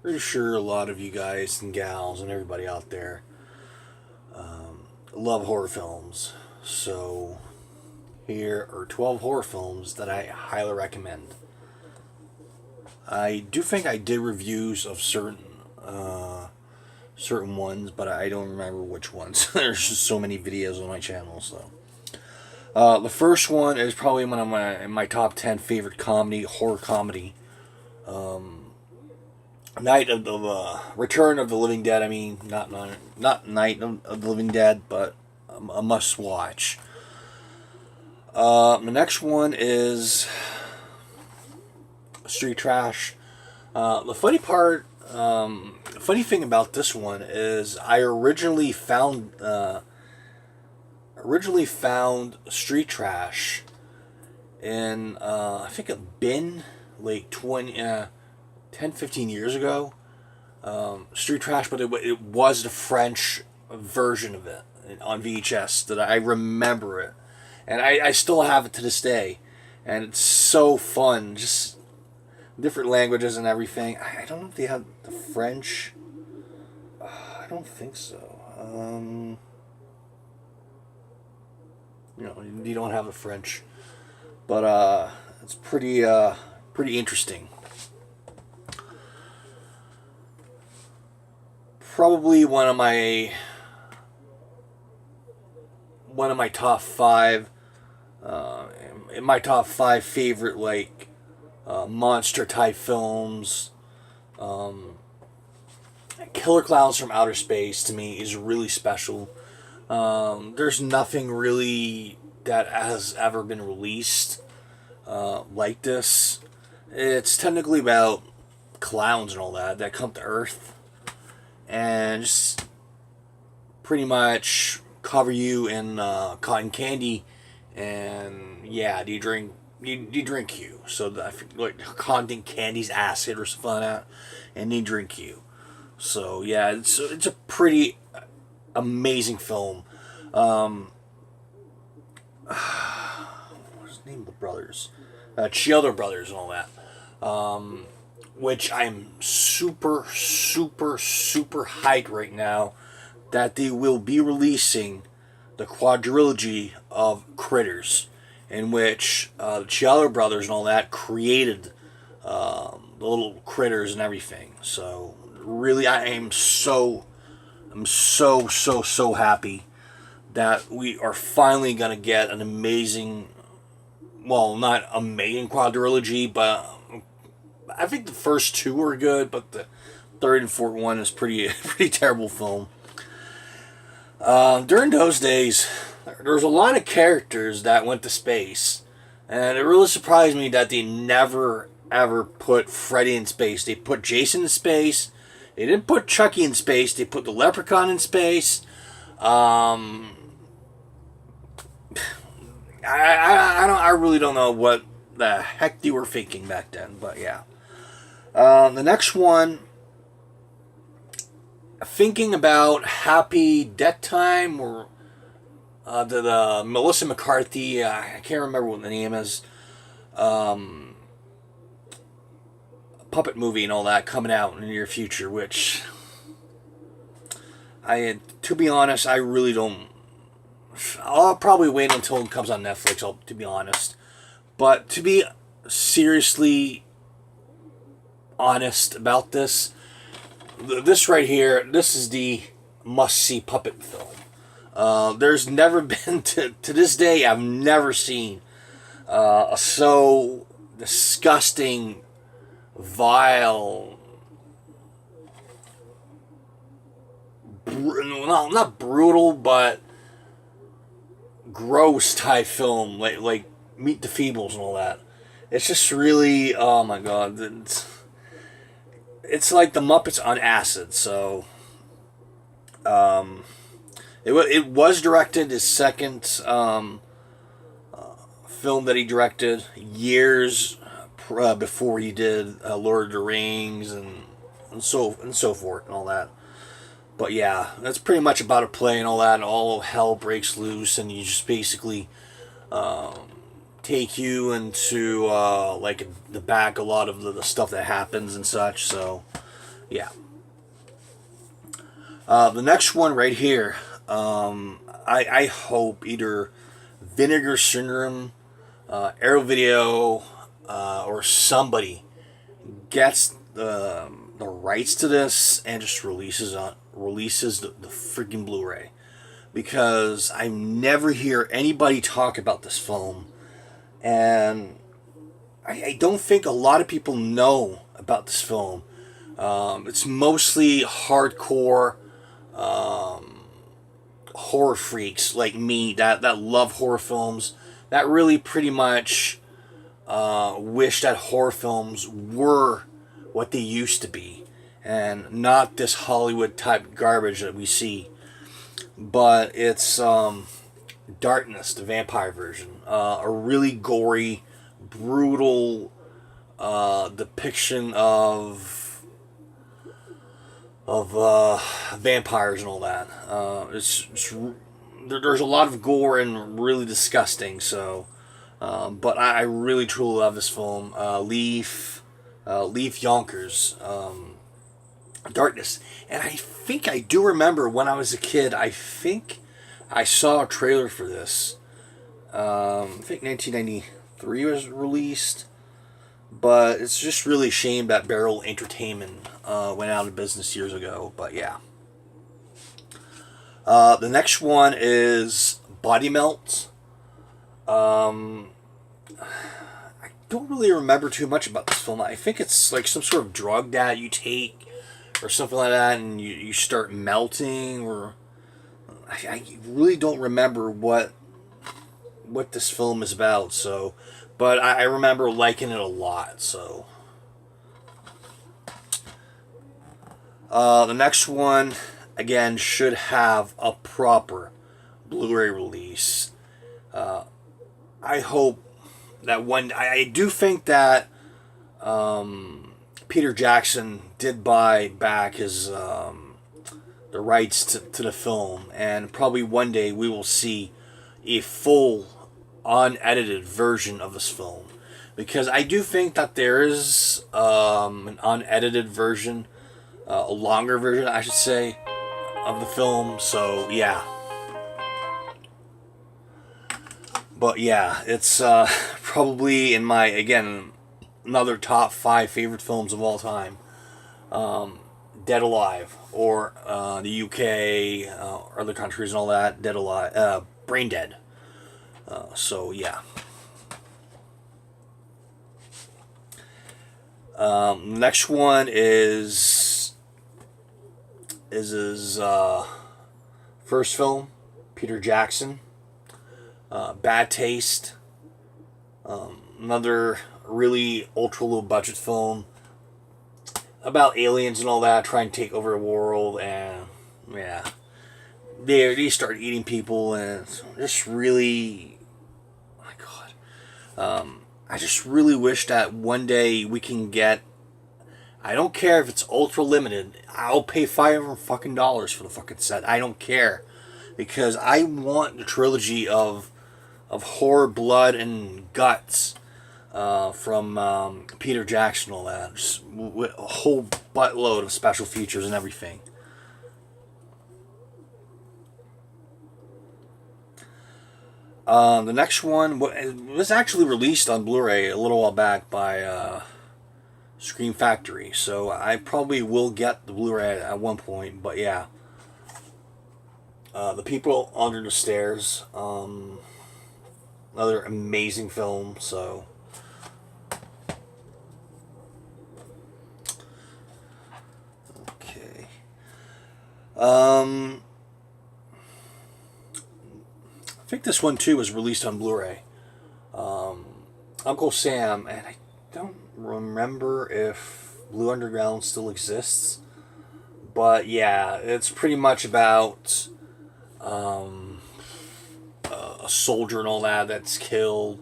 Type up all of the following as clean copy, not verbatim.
Pretty sure a lot of you guys and gals and everybody out there love horror films. So here are 12 horror films that I highly recommend. I do think I did reviews of certain ones, but I don't remember which ones. There's just so many videos on my channel. So the first one is probably one of my top 10 favorite horror comedy. Night of the Return of the Living Dead. I mean, not Night of the Living Dead, but a must watch. The next one is Street Trash. The funny thing about this one is I originally found Street Trash in I think a bin like 10, 15 years ago. Street Trash, but it was the French version of it on VHS that I remember it. And I still have it to this day. And it's so fun. Just different languages and everything. I don't know if they have the French. I don't think so. You don't have the French. But it's pretty interesting. Probably one of my top five, in my top five favorite monster type films. Killer Clowns from Outer Space to me is really special. There's nothing really that has ever been released like this. It's technically about clowns and all that come to Earth and just pretty much cover you in cotton candy, and yeah, do you drink you? So like cotton candy's acid or something like that, and they drink you. So yeah, it's a pretty amazing film. What's the name of the brothers? Chiodo brothers and all that. Which I'm super hyped right now that they will be releasing the quadrilogy of Critters, in which the Chiodo brothers and all that created the little critters and everything. So really, I'm so happy that we are finally gonna get an amazing, well, not amazing quadrilogy, but I think the first two are good, but the third and fourth one is pretty terrible film. During those days, there was a lot of characters that went to space, and it really surprised me that they never ever put Freddy in space. They put Jason in space. They didn't put Chucky in space. They put the Leprechaun in space. I really don't know what the heck they were thinking back then, but yeah. The next one, thinking about Happy Death Time, or the Melissa McCarthy, I can't remember what the name is, puppet movie and all that coming out in the near future, which to be honest, I really don't. I'll probably wait until it comes on Netflix, to be honest. But to be seriously honest about this right here, this is the must-see puppet film. There's never been, to this day, I've never seen a so disgusting, vile, not brutal, but gross type film, like Meet the Feebles and all that. It's just really, oh my god, it's like the Muppets on acid. So it was directed, his second film that he directed years before he did Lord of the Rings and so forth and all that. But yeah, that's pretty much about a play and all that, and all hell breaks loose, and you just basically take you into like the back a lot of the stuff that happens and such. So Yeah. The next one right here, I hope either Vinegar Syndrome, Arrow Video, or somebody gets the rights to this and just releases the freaking Blu-ray, because I never hear anybody talk about this film, and I don't think a lot of people know about this film. It's mostly hardcore horror freaks like me that love horror films, that really pretty much wish that horror films were what they used to be and not this Hollywood type garbage that we see. But it's Darkness, the vampire version, a really gory, brutal depiction of vampires and all that. There's a lot of gore and really disgusting. So, but I really truly love this film. Leaf Yonkers, Darkness, and I think I do remember when I was a kid. I think I saw a trailer for this. I think 1993 was released. But it's just really a shame that Barrel Entertainment went out of business years ago. But yeah. The next one is Body Melt. I don't really remember too much about this film. I think it's like some sort of drug that you take or something like that, and you start melting. Or I really don't remember what this film is about. So. But I remember liking it a lot, so. The next one, again, should have a proper Blu-ray release. I hope that one. I do think that Peter Jackson did buy back his the rights to the film, and probably one day we will see a full unedited version of this film, because I do think that there is an unedited version, a longer version, I should say, of the film. So yeah, but yeah, it's probably in my, again, another top 5 favorite films of all time. Dead Alive, or the UK, or other countries and all that. Dead Alive, Brain Dead. So yeah. Next one is his first film, Peter Jackson. Bad Taste. Another really ultra low budget film about aliens and all that, trying to take over the world, and yeah, they start eating people, and it's just really. I just really wish that one day we can get. I don't care if it's ultra limited. I'll pay $500 fucking for the fucking set. I don't care, because I want the trilogy of horror, blood, and guts from Peter Jackson and all that. Just with a whole buttload of special features and everything. The next one was actually released on Blu-ray a little while back by Scream Factory, so I probably will get the Blu-ray at one point. But yeah, The People Under the Stairs, another amazing film. So okay, I think this one too was released on Blu-ray. Uncle Sam, and I don't remember if Blue Underground still exists, but yeah, it's pretty much about a soldier and all that's killed,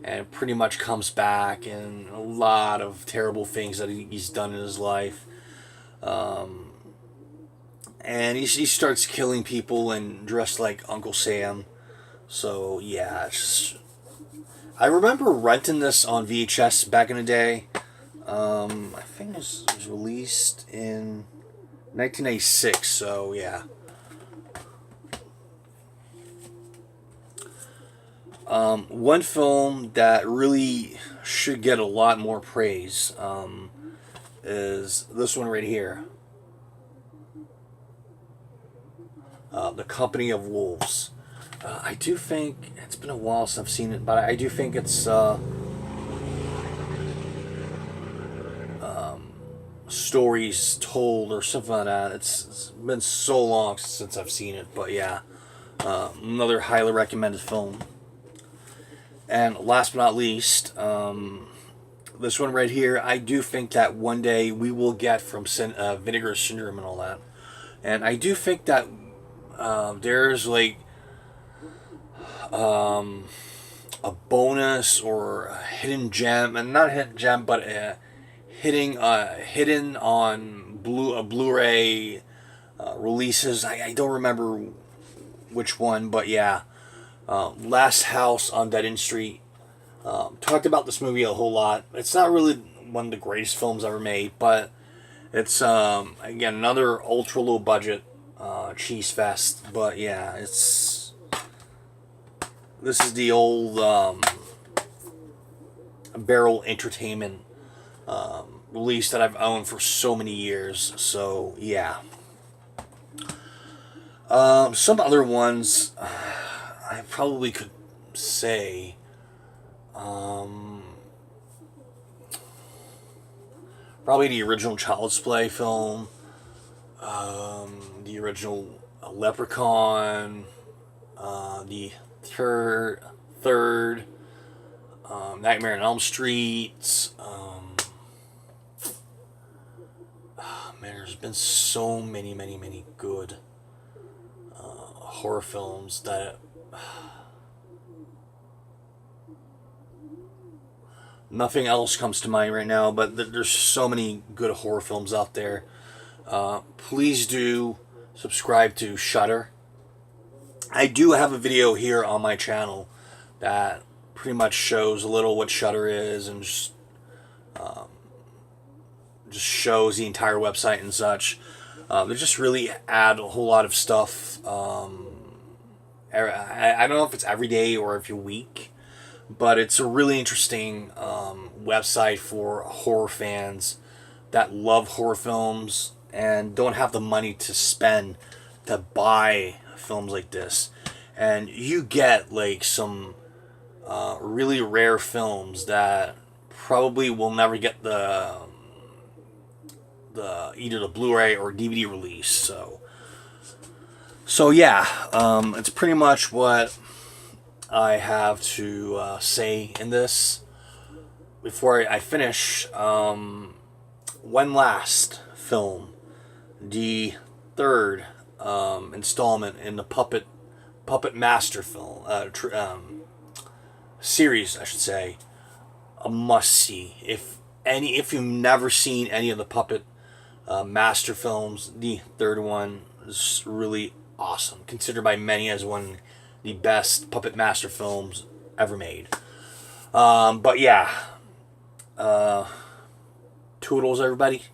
and pretty much comes back, and a lot of terrible things that he's done in his life. And he starts killing people and dressed like Uncle Sam. So yeah, I remember renting this on VHS back in the day. I think it was released in 1996, so yeah. One film that really should get a lot more praise is this one right here, The Company of Wolves. I do think it's been a while since I've seen it, but I do think it's stories told or something like that. It's been so long since I've seen it, but yeah, another highly recommended film. And last but not least, this one right here, I do think that one day we will get from Vinegar Syndrome and all that. And I do think that there's like a bonus or a hidden gem, and not a hidden gem, but hidden on Blu-ray releases. I don't remember which one, but yeah. Last House on Dead End Street. Talked about this movie a whole lot. It's not really one of the greatest films ever made, but it's again another ultra low budget cheese fest. But yeah, this is the old Barrel Entertainment release that I've owned for so many years. So yeah. Some other ones I probably could say. Probably the original Child's Play film, the original Leprechaun, the third Nightmare on Elm Street. Man, there's been so many good horror films that nothing else comes to mind right now, but there's so many good horror films out there. Please do subscribe to Shudder. I do have a video here on my channel that pretty much shows a little what Shudder is and just shows the entire website and such. They just really add a whole lot of stuff. I don't know if it's every day or every week, but it's a really interesting website for horror fans that love horror films and don't have the money to spend to buy films like this. And you get like some really rare films that probably will never get the either the Blu-ray or DVD release. So yeah, it's pretty much what I have to say in this. Before I finish, one last film, the third installment in the Puppet Master film series, I should say, a must see. If you've never seen any of the Puppet Master films, the third one is really awesome, considered by many as one of the best Puppet Master films ever made. But yeah, toodles, everybody.